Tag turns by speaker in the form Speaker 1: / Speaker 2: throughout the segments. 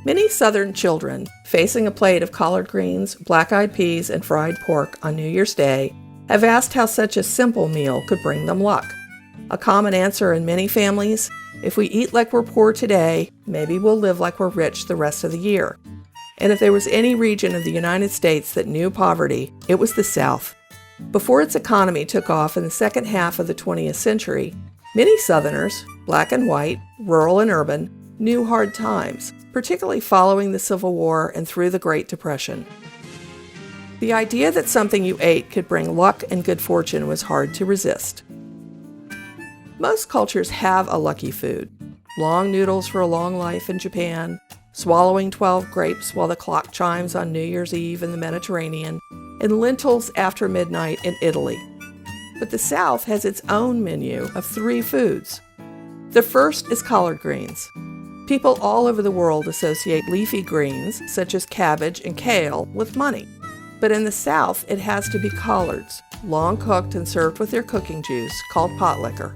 Speaker 1: Many Southern children, facing a plate of collard greens, black-eyed peas, and fried pork on New Year's Day, have asked how such a simple meal could bring them luck. A common answer in many families: if we eat like we're poor today, maybe we'll live like we're rich the rest of the year. And if there was any region of the United States that knew poverty, it was the South. Before its economy took off in the second half of the 20th century, many Southerners, black and white, rural and urban, knew hard times, particularly following the Civil War and through the Great Depression. The idea that something you ate could bring luck and good fortune was hard to resist. Most cultures have a lucky food. Long noodles for a long life in Japan, swallowing 12 grapes while the clock chimes on New Year's Eve in the Mediterranean, and lentils after midnight in Italy. But the South has its own menu of 3 foods. The first is collard greens. People all over the world associate leafy greens, such as cabbage and kale, with money. But in the South, it has to be collards, long cooked and served with their cooking juice, called pot liquor.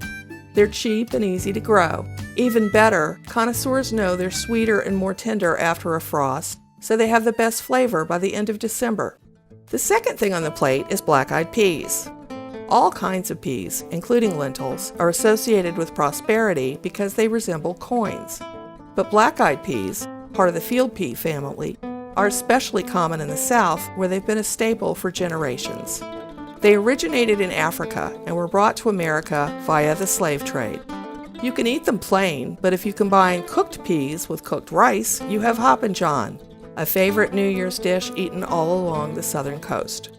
Speaker 1: They're cheap and easy to grow. Even better, connoisseurs know they're sweeter and more tender after a frost, so they have the best flavor by the end of December. The second thing on the plate is black-eyed peas. All kinds of peas, including lentils, are associated with prosperity because they resemble coins. But black-eyed peas, part of the field pea family, are especially common in the South, where they've been a staple for generations. They originated in Africa and were brought to America via the slave trade. You can eat them plain, but if you combine cooked peas with cooked rice, you have Hoppin' John, a favorite New Year's dish eaten all along the southern coast.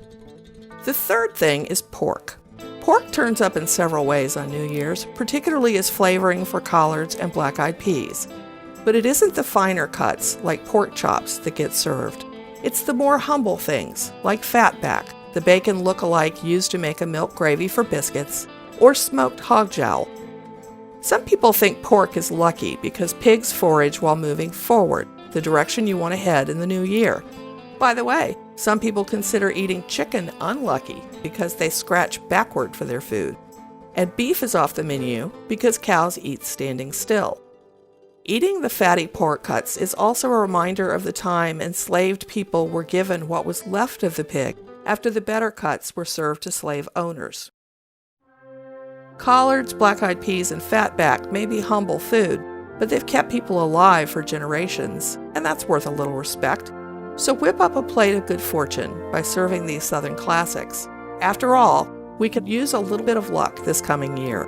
Speaker 1: The third thing is pork. Pork turns up in several ways on New Year's, particularly as flavoring for collards and black-eyed peas. But it isn't the finer cuts, like pork chops, that get served. It's the more humble things, like fatback, the bacon look-alike used to make a milk gravy for biscuits, or smoked hog jowl. Some people think pork is lucky because pigs forage while moving forward, the direction you want to head in the new year. By the way, some people consider eating chicken unlucky because they scratch backward for their food. And beef is off the menu because cows eat standing still. Eating the fatty pork cuts is also a reminder of the time enslaved people were given what was left of the pig after the better cuts were served to slave owners. Collards, black-eyed peas, and fatback may be humble food, but they've kept people alive for generations, and that's worth a little respect. So whip up a plate of good fortune by serving these Southern classics. After all, we could use a little bit of luck this coming year.